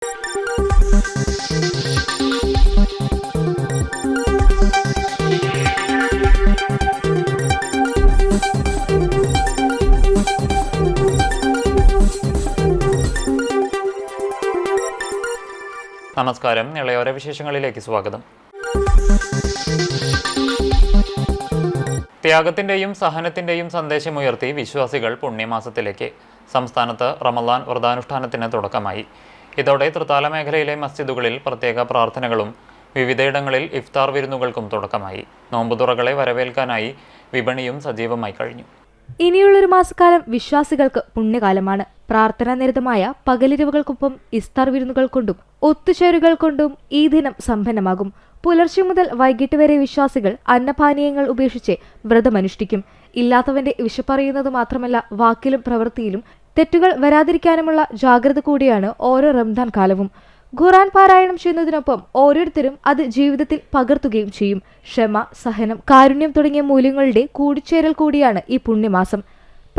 നമസ്കാരം. ഇളയോര വിശേഷങ്ങളിലേക്ക് സ്വാഗതം. ത്യാഗത്തിന്റെയും സഹനത്തിന്റെയും സന്ദേശമുയർത്തി വിശ്വാസികൾ പുണ്യമാസത്തിലേക്ക്. സംസ്ഥാനത്ത് റമളാൻ വ്രതാനുഷ്ഠാനത്തിന് തുടക്കമായി. ഇതോടെ തൃത്താല മേഖലയിലെ മസ്ജിദുകളിൽ പ്രത്യേക പ്രാർത്ഥനകളും വിവിധയിടങ്ങളിൽ ഇഫ്താർ വിരുന്നുകൾക്കും തുടക്കമായി. നോമ്പുതുറകളെ വരവേൽക്കാനായി വിപണിയും സജീവമായി കഴിഞ്ഞു. ഇനിയുള്ളൊരു മാസക്കാലം വിശ്വാസികൾക്ക് പുണ്യകാലമാണ്. പ്രാർത്ഥനാ നിരതമായ പകലിരവുകൾക്കൊപ്പം ഇഫ്താർ വിരുന്നുകൾ കൊണ്ടും ഒത്തുചേരുകൾ കൊണ്ടും ഈ ദിനം സമ്പന്നമാകും. പുലർച്ചെ മുതൽ വൈകിട്ട് വരെ വിശ്വാസികൾ അന്നപാനീയങ്ങൾ ഉപേക്ഷിച്ച് വ്രതമനുഷ്ഠിക്കും. ഇല്ലാത്തവന്റെ വിശപ്പറിയുന്നത് മാത്രമല്ല, വാക്കിലും പ്രവൃത്തിയിലും തെറ്റുകൾ വരാതിരിക്കാനുമുള്ള ജാഗ്രത കൂടിയാണ് ഓരോ റംദാൻ കാലവും. ഖുർആൻ പാരായണം ചെയ്യുന്നതിനൊപ്പം ഓരോരുത്തരും അത് ജീവിതത്തിൽ പകർത്തുകയും ചെയ്യും. ക്ഷമ, സഹനം, കാരുണ്യം തുടങ്ങിയ മൂല്യങ്ങളുടെ കൂടിച്ചേരൽ കൂടിയാണ് ഈ പുണ്യമാസം.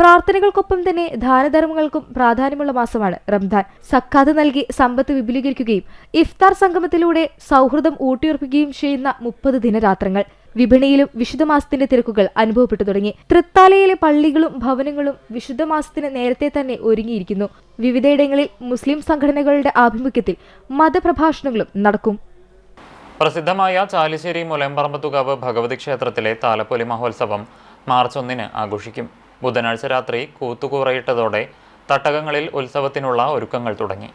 പ്രാർത്ഥനകൾക്കൊപ്പം തന്നെ ദാനധർമ്മങ്ങൾക്കും പ്രാധാന്യമുള്ള മാസമാണ് റംദാൻ. സക്കാത്ത് നൽകി സമ്പത്ത് വിപുലീകരിക്കുകയും ഇഫ്താർ സംഗമത്തിലൂടെ സൗഹൃദം ഊട്ടിയുറപ്പിക്കുകയും ചെയ്യുന്ന 30 ദിനരാത്രങ്ങൾ. വിപണിയിലും വിശുദ്ധമാസത്തിന്റെ തിരക്കുകൾ അനുഭവപ്പെട്ടു തുടങ്ങി. തൃത്താലയിലെ പള്ളികളും ഭവനങ്ങളും വിശുദ്ധമാസത്തിന് നേരത്തെ തന്നെ ഒരുങ്ങിയിരിക്കുന്നു. വിവിധയിടങ്ങളിൽ മുസ്ലിം സംഘടനകളുടെ ആഭിമുഖ്യത്തിൽ മതപ്രഭാഷണങ്ങളും നടക്കും. പ്രസിദ്ധമായ ചാലിശ്ശേരി മുലയമ്പറമ്പത്തുകാവ് ഭഗവതി ക്ഷേത്രത്തിലെ താലപ്പൊലി മഹോത്സവം മാർച്ച് 1 ആഘോഷിക്കും. ബുധനാഴ്ച രാത്രി കൂത്തുകൂറയിട്ടതോടെ തട്ടകങ്ങളിൽ ഉത്സവത്തിനുള്ള ഒരുക്കങ്ങൾ തുടങ്ങി.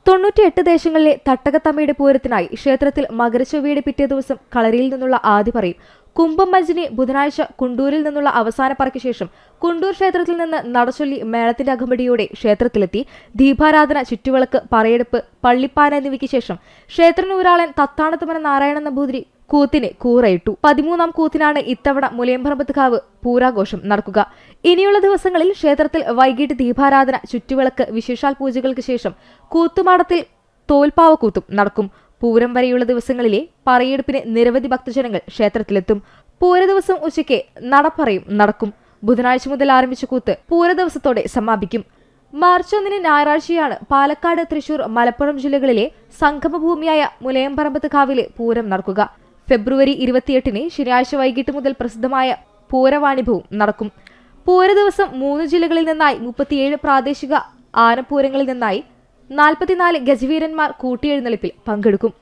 98 ദേശങ്ങളിലെ തട്ടകത്തമ്മയുടെ പൂരത്തിനായി ക്ഷേത്രത്തിൽ മകരച്ചൊവ്വയുടെ പിറ്റേ ദിവസം കളരിയിൽ നിന്നുള്ള ആദിപറയും കുംഭം മജ്ജിനെ ബുധനാഴ്ച കുണ്ടൂരിൽ നിന്നുള്ള അവസാന പറയ്ക്ക് ശേഷം കുണ്ടൂർ ക്ഷേത്രത്തിൽ നിന്ന് നടചൊല്ലി മേളത്തിന്റെ അകമ്പടിയോടെ ക്ഷേത്രത്തിലെത്തി ദീപാരാധന, ചുറ്റുവിളക്ക്, പറയെടുപ്പ്, പള്ളിപ്പാന എന്നിവയ്ക്ക് ശേഷം ക്ഷേത്രനൂരാളൻ തത്താണത്തുമന നാരായണ നമ്പൂതിരി കൂത്തിന് കൂറയിട്ടു. 13ാം കൂത്തിനാണ് ഇത്തവണ മുലയമ്പറമ്പത്തുകാവ് പൂരാഘോഷം നടക്കുക. ഇനിയുള്ള ദിവസങ്ങളിൽ ക്ഷേത്രത്തിൽ വൈകിട്ട് ദീപാരാധന, ചുറ്റുവിളക്ക്, വിശേഷാൽ പൂജകൾക്ക് ശേഷം കൂത്തുമാടത്തിൽ തോൽപ്പാവക്കൂത്തും നടക്കും. പൂരം വരെയുള്ള ദിവസങ്ങളിലെ പറയെടുപ്പിന് നിരവധി ഭക്തജനങ്ങൾ ക്ഷേത്രത്തിലെത്തും. പൂരദിവസം ഉച്ചയ്ക്ക് നടപ്പറയും നടക്കും. ബുധനാഴ്ച മുതൽ ആരംഭിച്ച കൂത്ത് പൂരദിവസത്തോടെ സമാപിക്കും. മാർച്ച് 1 ഞായറാഴ്ചയാണ് പാലക്കാട്, തൃശൂർ, മലപ്പുറം ജില്ലകളിലെ സംഗമഭൂമിയായ മുലയമ്പറമ്പത്തുകാവിലെ പൂരം നടക്കുക. ഫെബ്രുവരി 28 ശനിയാഴ്ച വൈകിട്ട് മുതൽ പ്രസിദ്ധമായ പൂരവാണിഭവും നടക്കും. പൂരദിവസം 3 ജില്ലകളിൽ നിന്നായി 37 പ്രാദേശിക ആനപ്പൂരങ്ങളിൽ നിന്നായി 44 ഗജവീരന്മാർ കൂട്ടിയെഴുന്നള്ളിപ്പിൽ പങ്കെടുക്കും.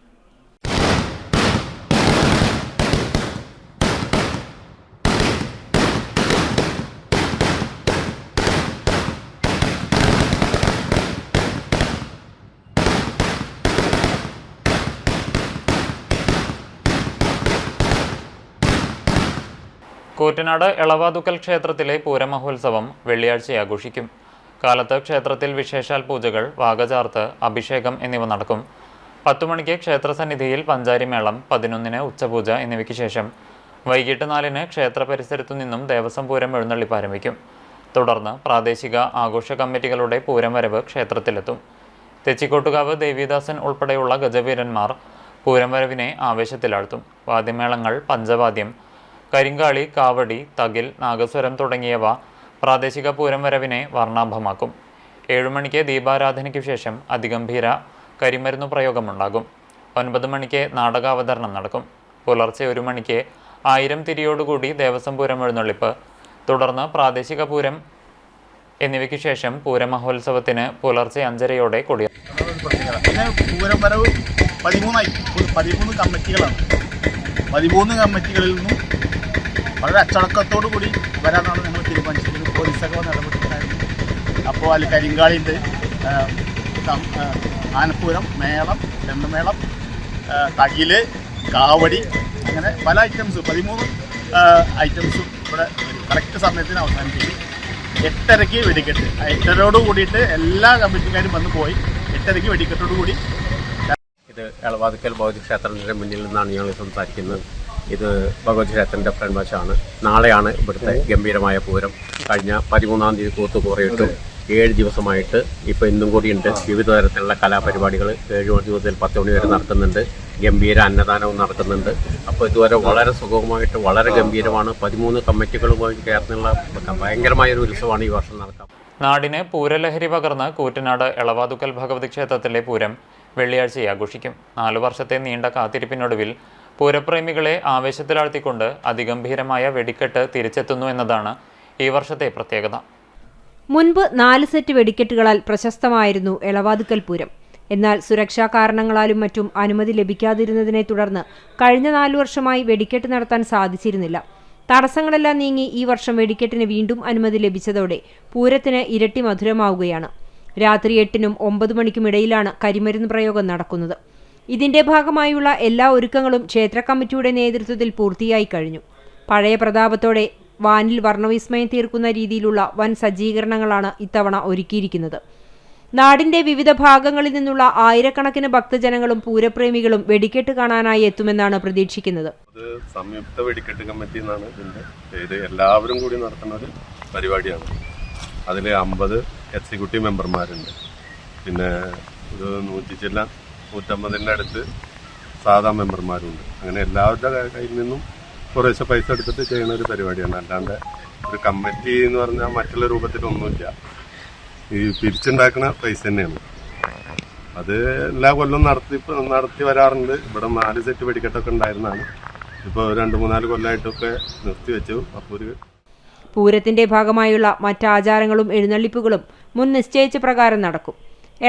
കൂറ്റനാട് എളവാതുക്കൽ ക്ഷേത്രത്തിലെ പൂരമഹോത്സവം വെള്ളിയാഴ്ച ആഘോഷിക്കും. കാലത്ത് ക്ഷേത്രത്തിൽ വിശേഷാൽ പൂജകൾ, വാകചാർത്ത്, അഭിഷേകം എന്നിവ നടക്കും. 10 മണിക്ക് ക്ഷേത്രസന്നിധിയിൽ പഞ്ചാരിമേളം, 11 ഉച്ചപൂജ എന്നിവയ്ക്ക് ശേഷം വൈകിട്ട് 4 ക്ഷേത്ര പരിസരത്തു നിന്നും ദേവസ്വം പൂരം എഴുന്നള്ളിപ്പ് ആരംഭിക്കും. തുടർന്ന് പ്രാദേശിക ആഘോഷ കമ്മിറ്റികളുടെ പൂരം വരവ് ക്ഷേത്രത്തിലെത്തും. തെച്ചിക്കോട്ടുകാവ് ദേവിദാസൻ ഉൾപ്പെടെയുള്ള ഗജവീരന്മാർ പൂരം വരവിനെ ആവേശത്തിലാഴ്ത്തും. വാദ്യമേളങ്ങൾ, പഞ്ചവാദ്യം, കരിങ്കാളി, കാവടി, തകിൽ, നാഗസ്വരം തുടങ്ങിയവ പ്രാദേശിക പൂരം വരവിനെ വർണ്ണാഭമാക്കും. 7 മണിക്ക് ദീപാരാധനയ്ക്കു ശേഷം അതിഗംഭീര കരിമരുന്നു പ്രയോഗമുണ്ടാകും. 9 മണിക്ക് നാടകാവതരണം നടക്കും. പുലർച്ചെ 1 മണിക്ക് 1000 തിരിയോടുകൂടി ദേവസ്വം പൂരം എഴുന്നള്ളിപ്പ്. തുടർന്ന് പ്രാദേശിക പൂരം എന്നിവയ്ക്ക് ശേഷം പൂരമഹോത്സവത്തിന് പുലർച്ചെ 5:30 കൊടിയേറും. പൂരം വരവ് 13 കമ്മിറ്റികളാണ്. 13 കമ്മിറ്റികളിൽ നിന്നും വളരെ അച്ചടക്കത്തോടു കൂടി വരാനാണ് ഞങ്ങൾ തീരുമാനിച്ചത്. പോലീസൊക്കെ ഇടപെട്ടിട്ടുണ്ടായിരുന്നു. അപ്പോൾ അതിൽ കരിങ്കാളിയുണ്ട്, ആനപ്പൂരം, മേളം, ചെണ്ടമേളം, തകില്, കാവടി, അങ്ങനെ പല ഐറ്റംസും 13 ഐറ്റംസും ഇവിടെ കറക്റ്റ് സമയത്തിന് അവസാനിപ്പിക്കും. 8:30 വെടിക്കെട്ട്. 8:30 കൂടിയിട്ട് എല്ലാ കമ്മിറ്റിക്കാരും വന്ന് പോയി 8:30 വെടിക്കെട്ടോടുകൂടി. ഇത് എളവാതുക്കൽ ഭഗവതി ക്ഷേത്രത്തിൻ്റെ മുന്നിൽ നിന്നാണ് ഞങ്ങൾ സംസാരിക്കുന്നത്. ഇത് ഭഗവതി ക്ഷേത്രത്തിൻ്റെ ഫ്രണ്ട് വശമാണ്. നാളെയാണ് ഇവിടുത്തെ ഗംഭീരമായ പൂരം. കഴിഞ്ഞ 13-ാം തീയതി കൂത്തുകൂറയിട്ടു 7 ദിവസമായിട്ട് ഇപ്പോൾ ഇന്നും കൂടിയുണ്ട്. വിവിധ തരത്തിലുള്ള കലാപരിപാടികൾ 7 മണി മുതൽ 10 മണി വരെ നടക്കുന്നുണ്ട്. ഗംഭീര അന്നദാനവും നടക്കുന്നുണ്ട്. അപ്പോൾ ഇതുവരെ വളരെ സുഗമമായിട്ട് വളരെ ഗംഭീരമാണ്. 13 കമ്മിറ്റികളുമായി ചേർന്നുള്ള ഭയങ്കരമായൊരു ഉത്സവമാണ് ഈ വർഷം നടക്കുക. നാടിന് പൂരലഹരി പകർന്ന് കൂറ്റനാട് എളവാതുക്കൽ ഭഗവതി ക്ഷേത്രത്തിലെ പൂരം വെള്ളിയാഴ്ച ആഘോഷിക്കും. 4 വർഷത്തെ നീണ്ട കാത്തിരിപ്പിനൊടുവിൽ പൂരപ്രേമികളെ ആവേശത്തിലാഴ്ത്തിക്കൊണ്ട് അതിഗംഭീരമായ വെടിക്കെട്ട് തിരിച്ചെത്തുന്നു എന്നതാണ് ഈ വർഷത്തെ പ്രത്യേകത. മുൻപ് 4 സെറ്റ് വെടിക്കെട്ടുകളാൽ പ്രശസ്തമായിരുന്നു എളവാതുക്കൽ പൂരം. എന്നാൽ സുരക്ഷാ കാരണങ്ങളാലും മറ്റും അനുമതി ലഭിക്കാതിരുന്നതിനെ തുടർന്ന് കഴിഞ്ഞ 4 വർഷമായി വെടിക്കെട്ട് നടത്താൻ സാധിച്ചിരുന്നില്ല. തടസ്സങ്ങളെല്ലാം നീങ്ങി ഈ വർഷം വെടിക്കെട്ടിന് വീണ്ടും അനുമതി ലഭിച്ചതോടെ പൂരത്തിന് ഇരട്ടി മധുരമാവുകയാണ്. രാത്രി 8-നും 9 മണിക്കും ഇടയിലാണ് കരിമരുന്ന് പ്രയോഗം നടക്കുന്നത്. ഇതിന്റെ ഭാഗമായുള്ള എല്ലാ ഒരുക്കങ്ങളും ക്ഷേത്ര കമ്മിറ്റിയുടെ നേതൃത്വത്തിൽ പൂർത്തിയായി കഴിഞ്ഞു. പഴയ പ്രതാപത്തോടെ വാനിൽ വർണ്ണവിസ്മയം തീർക്കുന്ന രീതിയിലുള്ള വൻ സജ്ജീകരണങ്ങളാണ് ഇത്തവണ ഒരുക്കിയിരിക്കുന്നത്. നാടിന്റെ വിവിധ ഭാഗങ്ങളിൽ നിന്നുള്ള ആയിരക്കണക്കിന് ഭക്തജനങ്ങളും പൂരപ്രേമികളും വെടിക്കെട്ട് കാണാനായി എത്തുമെന്നാണ് പ്രതീക്ഷിക്കുന്നത്. സംയുക്ത വെടിക്കെട്ട് കമ്മിറ്റി എന്നാണ് ഇതിന്റെ പേര്. എല്ലാവരും കൂടി നടത്തുന്ന ഒരു പരിപാടിയാണ്. അതിൽ 50 എക്സിക്യൂട്ടീവ് മെമ്പർമാരുണ്ട്. പിന്നെ ഒരു 150 അടുത്ത് സാധാ മെമ്പർമാരുണ്ട്. അങ്ങനെ എല്ലാവരുടെ കയ്യിൽ നിന്നും കുറേശ്ശെ പൈസ എടുത്തിട്ട് ചെയ്യുന്ന ഒരു പരിപാടിയാണ്. അല്ലാണ്ട് ഒരു കമ്മിറ്റി എന്ന് പറഞ്ഞാൽ മറ്റുള്ള രൂപത്തിലൊന്നുമില്ല. ഈ പിരിച്ചുണ്ടാക്കുന്ന പൈസ തന്നെയാണ്. അത് എല്ലാ കൊല്ലം നടത്തി വരാറുണ്ട്. ഇവിടെ 4 സെറ്റ് വെടിക്കെട്ടൊക്കെ ഉണ്ടായിരുന്നതാണ്. ഇപ്പോൾ 2-3-4 കൊല്ലമായിട്ടൊക്കെ നിർത്തിവെച്ചു. അപ്പോൾ പൂരത്തിന്റെ ഭാഗമായുള്ള മറ്റാചാരങ്ങളും എഴുന്നള്ളിപ്പുകളും മുൻ നിശ്ചയിച്ച പ്രകാരം നടക്കും.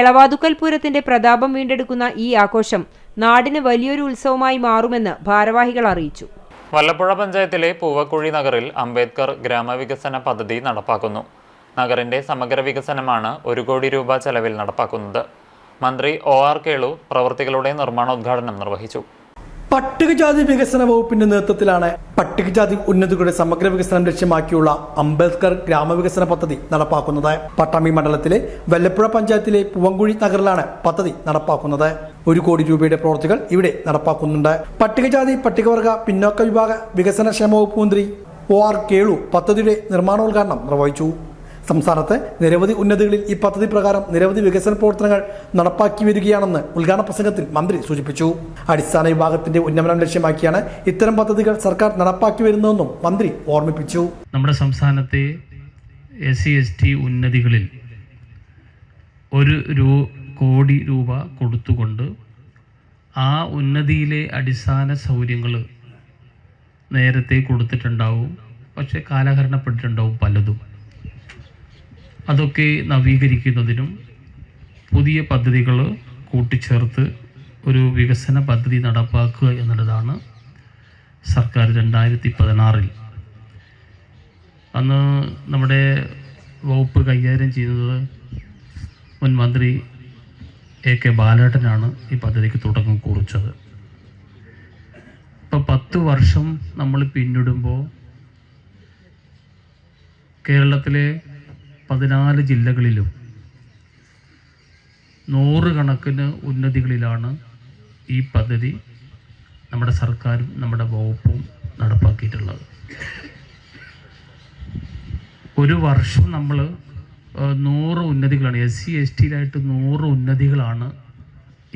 എളവാതുക്കൽ പൂരത്തിന്റെ പ്രതാപം വീണ്ടെടുക്കുന്ന ഈ ആഘോഷം നാടിന് വലിയൊരു ഉത്സവമായി മാറുമെന്ന് ഭാരവാഹികൾ അറിയിച്ചു. വല്ലപ്പുഴ പഞ്ചായത്തിലെ പൂവക്കുഴി നഗറിൽ അംബേദ്കർ ഗ്രാമവികസന പദ്ധതി നടപ്പാക്കുന്നു. നഗറിന്റെ സമഗ്ര വികസനമാണ് 1 കോടി രൂപ ചെലവിൽ നടപ്പാക്കുന്നത്. മന്ത്രി OR കേളു പ്രവൃത്തികളുടെ നിർമ്മാണോദ്ഘാടനം നിർവഹിച്ചു. പട്ടികജാതി വികസന വകുപ്പിന്റെ നേതൃത്വത്തിലാണ് പട്ടികജാതി ഉന്നതികളുടെ സമഗ്ര വികസനം ലക്ഷ്യമാക്കിയുള്ള അംബേദ്കർ ഗ്രാമവികസന പദ്ധതി നടപ്പാക്കുന്നത്. പട്ടാമ്പി മണ്ഡലത്തിലെ വല്ലപ്പുഴ പഞ്ചായത്തിലെ പൂവങ്കുഴി നഗറിലാണ് പദ്ധതി നടപ്പാക്കുന്നത്. 1 കോടി രൂപയുടെ പ്രവൃത്തികൾ ഇവിടെ നടപ്പാക്കുന്നുണ്ട്. പട്ടികജാതി പട്ടികവർഗ പിന്നോക്ക വിഭാഗ വികസന ക്ഷേമ വകുപ്പ് മന്ത്രി OR കേളു പദ്ധതിയുടെ നിർമ്മാണോദ്ഘാടനം നിർവഹിച്ചു. സംസ്ഥാനത്ത് നിരവധി ഉന്നതികളിൽ ഈ പദ്ധതി പ്രകാരം നിരവധി വികസന പ്രവർത്തനങ്ങൾ നടപ്പാക്കി വരികയാണെന്ന് ഉദ്ഘാടന പ്രസംഗത്തിൽ മന്ത്രി സൂചിപ്പിച്ചു. അടിസ്ഥാന വിഭാഗത്തിന്റെ ഉന്നമനം ലക്ഷ്യമാക്കിയാണ് ഇത്തരം പദ്ധതികൾ സർക്കാർ നടപ്പാക്കി വരുന്നതെന്നും മന്ത്രി ഓർമ്മിപ്പിച്ചു. നമ്മുടെ സംസ്ഥാനത്തെ SC/ST ഉന്നതികളിൽ 1 കോടി രൂപ കൊടുത്തുകൊണ്ട് ആ ഉന്നതിയിലെ അടിസ്ഥാന സൗകര്യങ്ങൾ നേരത്തെ കൊടുത്തിട്ടുണ്ടാവും. പക്ഷെ കാലഹരണപ്പെട്ടിട്ടുണ്ടാവും പലതും. അതൊക്കെ നവീകരിക്കുന്നതിനും പുതിയ പദ്ധതികൾ കൂട്ടിച്ചേർത്ത് ഒരു വികസന പദ്ധതി നടപ്പാക്കുക എന്നുള്ളതാണ് സർക്കാർ 2016 അന്ന് നമ്മുടെ വകുപ്പ് കൈകാര്യം ചെയ്യുന്നത് മുൻ മന്ത്രി AK ബാലേട്ടനാണ് ഈ പദ്ധതിക്ക് തുടക്കം കുറിച്ചത്. ഇപ്പോൾ 10 വർഷം നമ്മൾ പിന്നിടുമ്പോൾ കേരളത്തിലെ 14 ജില്ലകളിലും 100 കണക്കിന് ഉന്നതികളിലാണ് ഈ പദ്ധതി നമ്മുടെ സർക്കാരും നമ്മുടെ വകുപ്പും നടപ്പാക്കിയിട്ടുള്ളത്. ഒരു വർഷം നമ്മൾ 100 ഉന്നതികളാണ് SC/STയിലായിട്ട് 100 ഉന്നതികളാണ്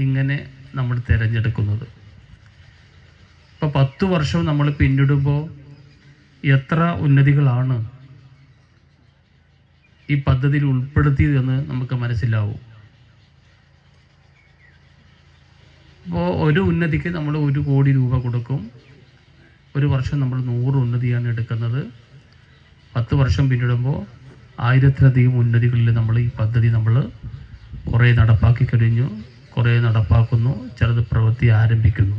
ഇങ്ങനെ നമ്മൾ തിരഞ്ഞെടുക്കുന്നത്. ഇപ്പോൾ 10 വർഷം നമ്മൾ പിന്നിടുമ്പോൾ എത്ര ഉന്നതികളാണ് ഈ പദ്ധതിയിൽ ഉൾപ്പെടുത്തിയതെന്ന് നമുക്ക് മനസ്സിലാവും. അപ്പോൾ ഒരു ഉന്നതിക്ക് നമ്മൾ 1 കോടി രൂപ കൊടുക്കും. ഒരു വർഷം നമ്മൾ 100 ഉന്നതിയാണ് എടുക്കുന്നത്. 10 വർഷം പിന്നിടുമ്പോൾ 1000-ലധികം ഉന്നതികളിൽ നമ്മൾ ഈ പദ്ധതി കുറേ നടപ്പാക്കി കഴിഞ്ഞു, കുറേ നടപ്പാക്കുന്നു, ചിലത് പ്രവൃത്തി ആരംഭിക്കുന്നു.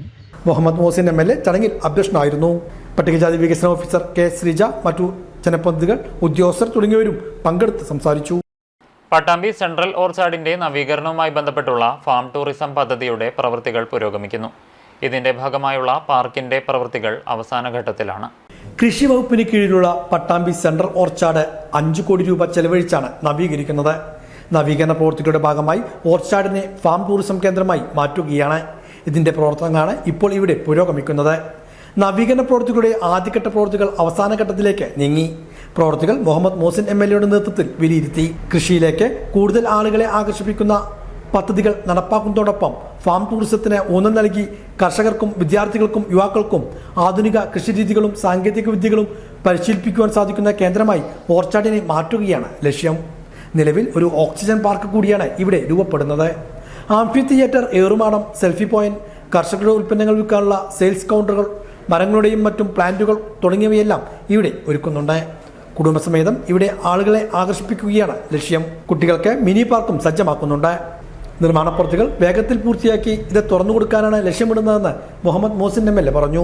മുഹമ്മദ് മോസിൻ MLA ചടങ്ങിൽ അധ്യക്ഷനായിരുന്നു. പട്ടികജാതി വികസന ഓഫീസർ K ശ്രീജ, മറ്റു ജനപ്രതിനിധികൾ, ഉദ്യോഗസ്ഥർ തുടങ്ങിയവരും പങ്കെടുത്ത് സംസാരിച്ചു. പട്ടാമ്പി സെൻട്രൽ ഓർച്ചാർഡിന്റെ നവീകരണവുമായി ബന്ധപ്പെട്ടുള്ള ഫാം ടൂറിസം പദ്ധതിയുടെ പ്രവൃത്തികൾ പുരോഗമിക്കുന്നു. ഇതിന്റെ ഭാഗമായുള്ള പാർക്കിന്റെ പ്രവൃത്തികൾ അവസാന ഘട്ടത്തിലാണ്. കൃഷി വകുപ്പിന് കീഴിലുള്ള പട്ടാമ്പി സെൻട്രൽ ഓർച്ചാർഡ് 5 കോടി രൂപ ചെലവഴിച്ചാണ് നവീകരിക്കുന്നത്. നവീകരണ പ്രവൃത്തികളുടെ ഭാഗമായി ഓർച്ചാർഡിനെ ഫാം ടൂറിസം കേന്ദ്രമായി മാറ്റുകയാണ്. ഇതിന്റെ പ്രവർത്തനങ്ങളാണ് ഇപ്പോൾ ഇവിടെ പുരോഗമിക്കുന്നത്. നവീകരണ പ്രവൃത്തികളുടെ ആദ്യഘട്ട പ്രവൃത്തികൾ അവസാന ഘട്ടത്തിലേക്ക് നീങ്ങി. പ്രവൃത്തികൾ മുഹമ്മദ് മോസിൻ MLAയുടെ നേതൃത്വത്തിൽ വിലയിരുത്തി. കൃഷിയിലേക്ക് കൂടുതൽ ആളുകളെ ആകർഷിപ്പിക്കുന്ന പദ്ധതികൾ നടപ്പാക്കുന്നതോടൊപ്പം ഫാം ടൂറിസത്തിന് ഊന്നൽ നൽകി കർഷകർക്കും വിദ്യാർത്ഥികൾക്കും യുവാക്കൾക്കും ആധുനിക കൃഷിരീതികളും സാങ്കേതിക വിദ്യകളും പരിശീലിപ്പിക്കുവാൻ സാധിക്കുന്ന കേന്ദ്രമായി ഓർച്ചാർഡിനെ മാറ്റുകയാണ് ലക്ഷ്യം. നിലവിൽ ഒരു ഓക്സിജൻ പാർക്ക് കൂടിയാണ് ഇവിടെ രൂപപ്പെടുന്നത്. ആംഫി തിയേറ്റർ, ഏറുമാടം, സെൽഫി പോയിന്റ്, കർഷകരുടെ ഉൽപ്പന്നങ്ങൾ വിൽക്കാനുള്ള സെയിൽസ് കൗണ്ടറുകൾ, മരങ്ങളുടെയും മറ്റും പ്ലാന്റുകൾ തുടങ്ങിയവയെല്ലാം ഇവിടെ ഒരുക്കുന്നുണ്ട്. കുടുംബസമേതം ഇവിടെ ആളുകളെ ആകർഷിപ്പിക്കുകയാണ് ലക്ഷ്യം. കുട്ടികൾക്ക് മിനി പാർക്കും സജ്ജമാക്കുന്നുണ്ട്. നിർമ്മാണ പ്രവൃത്തികൾ വേഗത്തിൽ പൂർത്തിയാക്കി ഇത് തുറന്നു കൊടുക്കാനാണ് ലക്ഷ്യമിടുന്നതെന്ന് മുഹമ്മദ് മോസിൻ MLA പറഞ്ഞു.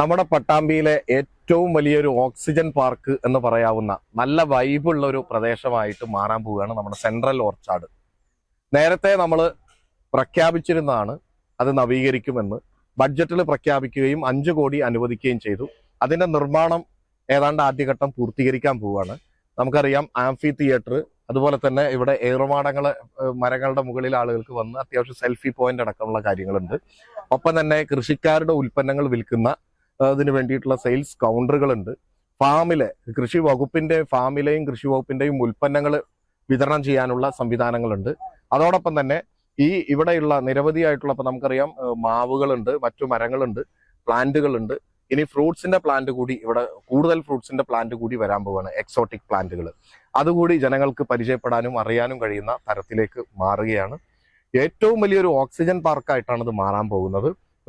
നമ്മുടെ പട്ടാമ്പിയിലെ ഏറ്റവും വലിയൊരു ഓക്സിജൻ പാർക്ക് എന്ന് പറയാവുന്ന നല്ല വൈബുള്ള ഒരു പ്രദേശമായിട്ട് മാറാൻ പോവുകയാണ് നമ്മുടെ സെൻട്രൽ ഓർച്ചാർഡ്. നേരത്തെ നമ്മൾ പ്രഖ്യാപിച്ചിരുന്നതാണ് അത് നവീകരിക്കുമെന്ന്. ബഡ്ജറ്റിൽ പ്രഖ്യാപിക്കുകയും 5 കോടി അനുവദിക്കുകയും ചെയ്തു. അതിന്റെ നിർമ്മാണം ഏതാണ്ട് ആദ്യഘട്ടം പൂർത്തീകരിക്കാൻ പോവുകയാണ്. നമുക്കറിയാം ആംഫി തിയേറ്റർ, അതുപോലെ തന്നെ ഇവിടെ ഏറുമാടങ്ങള് മരങ്ങളുടെ മുകളിൽ ആളുകൾക്ക് വന്ന് അത്യാവശ്യം സെൽഫി പോയിന്റ് അടക്കമുള്ള കാര്യങ്ങളുണ്ട്. ഒപ്പം തന്നെ കൃഷിക്കാരുടെ ഉൽപ്പന്നങ്ങൾ വിൽക്കുന്ന അതിന് വേണ്ടിയിട്ടുള്ള സെയിൽസ് കൗണ്ടറുകളുണ്ട്. ഫാമിലെ കൃഷി വകുപ്പിന്റെയും ഫാമിലെയും കൃഷി വകുപ്പിന്റെയും ഉൽപ്പന്നങ്ങൾ വിതരണം ചെയ്യാനുള്ള സംവിധാനങ്ങളുണ്ട്. അതോടൊപ്പം തന്നെ ഇവിടെയുള്ള നിരവധിയായിട്ടുള്ള, ഇപ്പൊ നമുക്കറിയാം മാവുകളുണ്ട്, മറ്റു മരങ്ങളുണ്ട്, പ്ലാന്റുകളുണ്ട്. ഇനി ഫ്രൂട്ട്സിന്റെ പ്ലാന്റ് കൂടി ഇവിടെ, കൂടുതൽ ഫ്രൂട്ട്സിന്റെ പ്ലാന്റ് കൂടി വരാൻ പോവുകയാണ്, എക്സോട്ടിക് പ്ലാന്റുകൾ. അതുകൂടി ജനങ്ങൾക്ക് പരിചയപ്പെടാനും അറിയാനും കഴിയുന്ന തരത്തിലേക്ക് മാറുകയാണ്. ഏറ്റവും വലിയൊരു ഓക്സിജൻ പാർക്കായിട്ടാണ് ഇത് മാറാൻ പോകുന്നത്.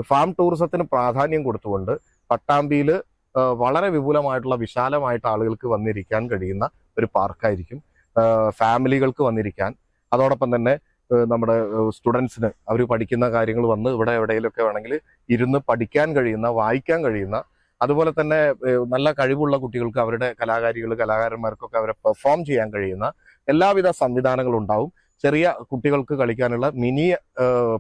ഫാം ടൂറിസത്തിന് പ്രാധാന്യം കൊടുത്തുകൊണ്ട് പട്ടാമ്പിയിൽ വളരെ വിപുലമായിട്ടുള്ള, വിശാലമായിട്ട് ആളുകൾക്ക് വന്നിരിക്കാൻ കഴിയുന്ന ഒരു പാർക്കായിരിക്കും. ഫാമിലികൾക്ക് വന്നിരിക്കാൻ, അതോടൊപ്പം തന്നെ നമ്മുടെ സ്റ്റുഡൻസിന് അവർ പഠിക്കുന്ന കാര്യങ്ങൾ വന്ന് ഇവിടെ എവിടെയെങ്കിലുമൊക്കെ വേണമെങ്കിൽ ഇരുന്ന് പഠിക്കാൻ കഴിയുന്ന, വായിക്കാൻ കഴിയുന്ന, അതുപോലെ തന്നെ നല്ല കഴിവുള്ള കുട്ടികൾക്ക് അവരുടെ കലാകാരന്മാർക്കൊക്കെ അവരെ പെർഫോം ചെയ്യാൻ കഴിയുന്ന എല്ലാവിധ സംവിധാനങ്ങളും ഉണ്ടാവും. ചെറിയ കുട്ടികൾക്ക് കളിക്കാനുള്ള മിനി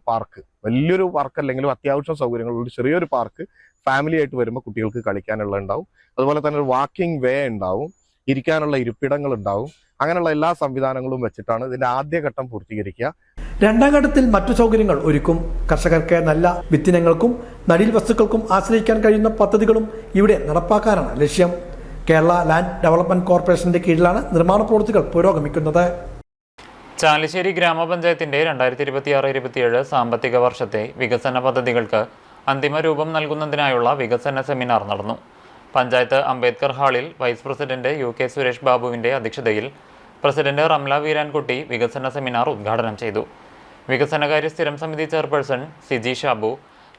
പാർക്ക്, വലിയൊരു പാർക്ക് അല്ലെങ്കിലും അത്യാവശ്യം സൗകര്യങ്ങളുള്ള ചെറിയൊരു പാർക്ക് ഫാമിലി ആയിട്ട് വരുമ്പോൾ കുട്ടികൾക്ക് കളിക്കാനുള്ള ഉണ്ടാവും. അതുപോലെ തന്നെ ഒരു വാക്കിംഗ് വേ ഉണ്ടാവും, ഇരിക്കാനുള്ള ഇരിപ്പിടങ്ങൾ ഉണ്ടാവും. അങ്ങനെയുള്ള എല്ലാ സംവിധാനങ്ങളും വെച്ചിട്ടാണ് ഇതിന്റെ ആദ്യഘട്ടം പൂർത്തീകരിക്കുക. രണ്ടാം ഘട്ടത്തിൽ മറ്റു സൗകര്യങ്ങൾ ഒരുക്കും. കർഷകർക്ക് നല്ല വിത്തിനങ്ങൾക്കും നടീൽ വസ്തുക്കൾക്കും ആശ്രയിക്കാൻ കഴിയുന്ന പദ്ധതികളും ഇവിടെ നടപ്പാക്കാനാണ് ലക്ഷ്യം. കേരള ലാൻഡ് ഡെവലപ്മെന്റ് കോർപ്പറേഷന്റെ കീഴിലാണ് നിർമ്മാണ പ്രവൃത്തികൾ പുരോഗമിക്കുന്നത്. ചാലിശ്ശേരി ഗ്രാമപഞ്ചായത്തിന്റെ 2026-27 സാമ്പത്തിക വർഷത്തെ വികസന പദ്ധതികൾക്ക് അന്തിമ രൂപം നൽകുന്നതിനായുള്ള വികസന സെമിനാർ നടന്നു. പഞ്ചായത്ത് അംബേദ്കർ ഹാളിൽ വൈസ് പ്രസിഡന്റ് UK സുരേഷ് ബാബുവിന്റെ അധ്യക്ഷതയിൽ പ്രസിഡന്റ് റംല വീരാൻകുട്ടി വികസന സെമിനാർ ഉദ്ഘാടനം ചെയ്തു. വികസനകാര്യ സ്ഥിരം സമിതി ചെയർപേഴ്സൺ സിജി ഷാബു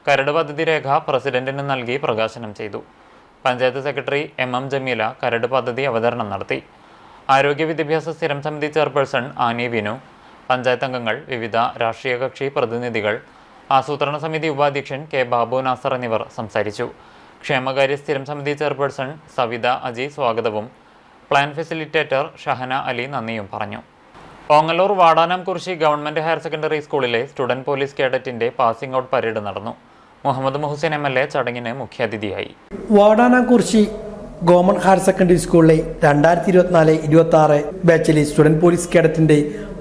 കരട് പദ്ധതി രേഖ പ്രസിഡന്റിന് നൽകി പ്രകാശനം ചെയ്തു. പഞ്ചായത്ത് സെക്രട്ടറി MM ജമീല കരട് പദ്ധതി അവതരണം നടത്തി. ആരോഗ്യ വിദ്യാഭ്യാസ സ്ഥിരം സമിതി ചെയർപേഴ്സൺ ആനി വിനു, പഞ്ചായത്ത് അംഗങ്ങൾ, വിവിധ രാഷ്ട്രീയ കക്ഷി പ്രതിനിധികൾ, ആസൂത്രണ സമിതി ഉപാധ്യക്ഷൻ K ബാബു നാസർ എന്നിവർ സംസാരിച്ചു. ക്ഷേമകാര്യ സ്ഥിരം സമിതി ചെയർപേഴ്സൺ സവിത അജി സ്വാഗതവും പ്ലാൻ ഫെസിലിറ്റേറ്റർ ഷഹന അലി നന്ദിയും പറഞ്ഞു. Ongallur Vadanamkurissi government higher secondary സ്കൂളിലെ സ്റ്റുഡന്റ് പോലീസ് കേഡറ്റിന്റെ പാസിംഗ് ഔട്ട് പരേഡ് നടന്നു. മുഹമ്മദ് മുഹസിൻ MLA ചടങ്ങിന് മുഖ്യാതിഥിയായി. വാടാനാംകുറിശി ഗവൺമെന്റ് ഹയർ സെക്കൻഡറി സ്കൂളിലെ 2024-26 ബാച്ചിലെ സ്റ്റുഡന്റ് പോലീസ് കേഡറ്റിന്റെ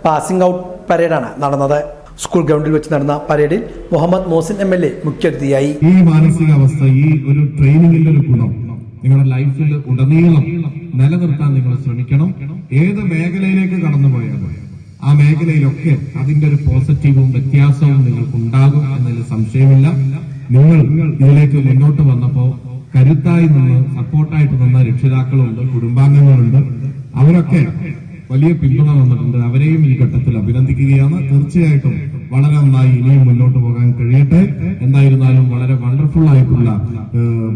പാസിംഗ് ഔട്ട് പരേഡാണ് നടന്നത്. സ്കൂൾ ഗ്രൗണ്ടിൽ വെച്ച് നടന്ന പരേഡിൽ മുഹമ്മദ് മോസിൻ MLA മുഖ്യാതിഥിയായി. ഈ മാനസികാവസ്ഥ, ഈ ഒരു ട്രെയിനിങ്ങിന്റെ ഒരു ഗുണം നിങ്ങളുടെ ലൈഫിൽ ഉടനീളം നിലനിർത്താൻ നിങ്ങൾ ശ്രമിക്കണം. ഏത് മേഖലയിലേക്ക് കടന്നുപോയാലും ആ മേഖലയിലൊക്കെ അതിന്റെ ഒരു പോസിറ്റീവും വ്യത്യാസവും നിങ്ങൾക്ക് ഉണ്ടാകും എന്നതിൽ സംശയമില്ല. നിങ്ങൾ ഇതിലേക്ക് മുന്നോട്ട് വന്നപ്പോ കരുത്തായി നിന്ന് സപ്പോർട്ടായിട്ട് നിന്ന രക്ഷിതാക്കളുണ്ട്, കുടുംബാംഗങ്ങളുണ്ട്. അവരൊക്കെ വലിയ പിന്തുണ വന്നിട്ടുണ്ട്. അവരെയും ഈ ഘട്ടത്തിൽ അഭിനന്ദിക്കുകയാണ്. തീർച്ചയായിട്ടും വളരെ നന്നായി ഇനിയും മുന്നോട്ട് പോകാൻ കഴിയട്ടെ. എന്തായിരുന്നാലും വളരെ വണ്ടർഫുൾ ആയിട്ടുള്ള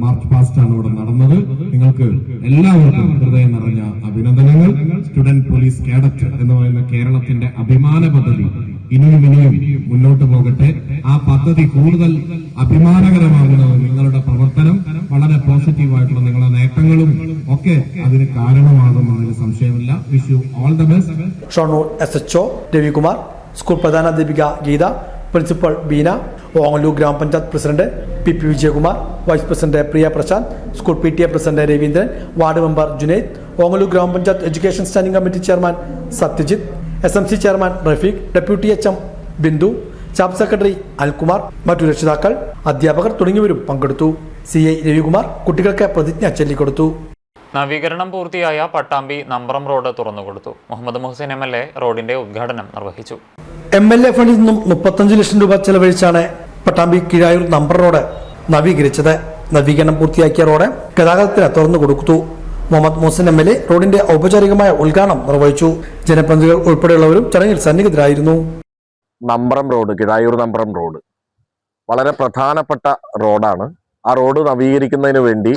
മാർച്ച് പാസ്റ്റ് ആണ് ഇവിടെ നടന്നത്. നിങ്ങൾക്ക് എല്ലാവർക്കും ഹൃദയം നിറഞ്ഞ അഭിനന്ദനങ്ങൾ. സ്റ്റുഡന്റ് പോലീസ് കേഡറ്റ് എന്ന് പറയുന്ന കേരളത്തിന്റെ അഭിമാന പദ്ധതി ഇനിയും മുന്നോട്ട് പോകട്ടെ. ആ പദ്ധതി കൂടുതൽ അഭിമാനകരമാകുന്നത് നിങ്ങളുടെ പ്രവർത്തനം, വളരെ പോസിറ്റീവായിട്ടുള്ള നിങ്ങളുടെ നേട്ടങ്ങളും ഒക്കെ അതിന് കാരണമാകുമെന്നതിൽ സംശയമില്ല. Wish you all the best. Shoranur SHO Ravikumar, school പ്രധാനാധ്യാപിക ഗീത, പ്രിൻസിപ്പൽ ബീന, ഓങ്ങല്ലൂർ ഗ്രാമപഞ്ചായത്ത് president PP Vijayakumar, vice president Priya Prashanth, school PTA president Raveendran, ward member Junaid, Ongallur ഗ്രാമപഞ്ചായത്ത് education standing committee chairman Sathyajith, SMC chairman Rafeeq, deputy HM Bindu, staff secretary Alkumar, മറ്റു രക്ഷിതാക്കൾ, അധ്യാപകർ തുടങ്ങിയവരും പങ്കെടുത്തു. CI രവികുമാർ കുട്ടികൾക്ക് പ്രതിജ്ഞ ചൊല്ലിക്കൊടുത്തു. നവീകരണം പൂർത്തിയായ പട്ടാമ്പി നമ്പ്രം റോഡ് തുറന്നുകൊടുത്തു. മുഹമ്മദ് മുഹസിൻ MLA റോഡിന്റെ ഉദ്ഘാടനം നിർവഹിച്ചു. MLA ഫണ്ടിൽ നിന്നും 35 ലക്ഷം രൂപ ചെലവഴിച്ചാണ് പട്ടാമ്പി കീഴായൂർ നമ്പ്രം റോഡ് നവീകരിച്ചത്. നവീകരണം പൂർത്തിയാക്കിയ റോഡ് ഗതാഗതത്തിന് തുറന്നു കൊടുത്തു. മുഹമ്മദ് മൂസൻ MLA റോഡിന്റെ ഔപചാരികമായ ഉദ്ഘാടനം നിർവഹിച്ചു. ജനപ്രതിനിധികൾ ഉൾപ്പെടെയുള്ളവരും ചടങ്ങിൽ സന്നിഹിതരായിരുന്നു. നമ്പ്രം റോഡ്, കിഴായൂർ നമ്പ്രം റോഡ് വളരെ പ്രധാനപ്പെട്ട റോഡാണ്. ആ റോഡ് നവീകരിക്കുന്നതിന് വേണ്ടി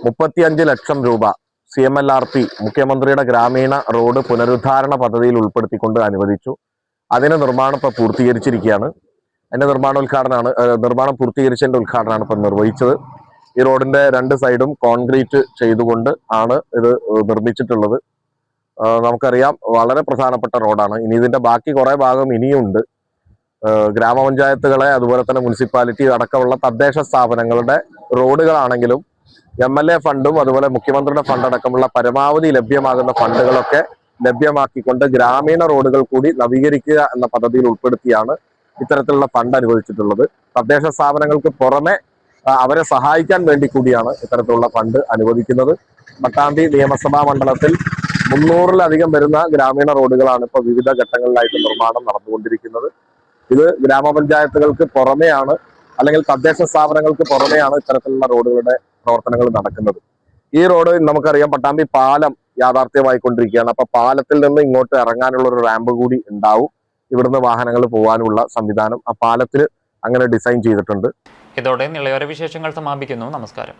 35 ലക്ഷം രൂപ CMLRP മുഖ്യമന്ത്രിയുടെ ഗ്രാമീണ റോഡ് പുനരുദ്ധാരണ പദ്ധതിയിൽ ഉൾപ്പെടുത്തിക്കൊണ്ട് അനുവദിച്ചു. അതിന് നിർമ്മാണം ഇപ്പോൾ പൂർത്തീകരിച്ചിരിക്കുകയാണ്. അതിന്റെ നിർമ്മാണം പൂർത്തീകരിച്ചതിന്റെ ഉദ്ഘാടനമാണ് ഇപ്പം നിർവഹിച്ചത്. ഈ റോഡിന്റെ 2 സൈഡും കോൺക്രീറ്റ് ചെയ്തുകൊണ്ട് ആണ് ഇത് നിർമ്മിച്ചിട്ടുള്ളത്. നമുക്കറിയാം, വളരെ പ്രധാനപ്പെട്ട റോഡാണ്. ഇനി ഇതിന്റെ ബാക്കി കുറെ ഭാഗം ഇനിയുണ്ട്. ഗ്രാമപഞ്ചായത്തുകളെ അതുപോലെ തന്നെ മുനിസിപ്പാലിറ്റി അടക്കമുള്ള തദ്ദേശ സ്ഥാപനങ്ങളുടെ റോഡുകളാണെങ്കിലും MLA ഫണ്ടും അതുപോലെ മുഖ്യമന്ത്രിയുടെ ഫണ്ട് അടക്കമുള്ള പരമാവധി ലഭ്യമാകുന്ന ഫണ്ടുകളൊക്കെ ലഭ്യമാക്കിക്കൊണ്ട് ഗ്രാമീണ റോഡുകൾ കൂടി നവീകരിക്കുക എന്ന പദ്ധതിയിൽ ഉൾപ്പെടുത്തിയാണ് ഇത്തരത്തിലുള്ള ഫണ്ട് അനുവദിച്ചിട്ടുള്ളത്. തദ്ദേശ സ്ഥാപനങ്ങൾക്ക് പുറമെ അവരെ സഹായിക്കാൻ വേണ്ടി കൂടിയാണ് ഇത്തരത്തിലുള്ള ഫണ്ട് അനുവദിക്കുന്നത്. പട്ടാമ്പി നിയമസഭാ മണ്ഡലത്തിൽ 300-ലധികം വരുന്ന ഗ്രാമീണ റോഡുകളാണ് ഇപ്പോൾ വിവിധ ഘട്ടങ്ങളിലായിട്ട് നിർമ്മാണം നടന്നുകൊണ്ടിരിക്കുന്നത്. ഇത് ഗ്രാമപഞ്ചായത്തുകൾക്ക് പുറമെയാണ്, അല്ലെങ്കിൽ തദ്ദേശ സ്ഥാപനങ്ങൾക്ക് പുറമെയാണ് ഇത്തരത്തിലുള്ള റോഡുകളുടെ പ്രവർത്തനങ്ങൾ നടക്കുന്നത്. ഈ റോഡ് നമുക്കറിയാം, പട്ടാമ്പി പാലം യാഥാർത്ഥ്യമായിക്കൊണ്ടിരിക്കുകയാണ്. അപ്പൊ പാലത്തിൽ നിന്ന് ഇങ്ങോട്ട് ഇറങ്ങാനുള്ള ഒരു റാമ്പ് കൂടി ഉണ്ടാവും. ഇവിടുന്ന് വാഹനങ്ങൾ പോകാനുള്ള സംവിധാനം ആ പാലത്തിൽ അങ്ങനെ ഡിസൈൻ ചെയ്തിട്ടുണ്ട്. ഇതോടെ നിളയോര വിശേഷങ്ങൾ സമാപിക്കുന്നു. നമസ്കാരം.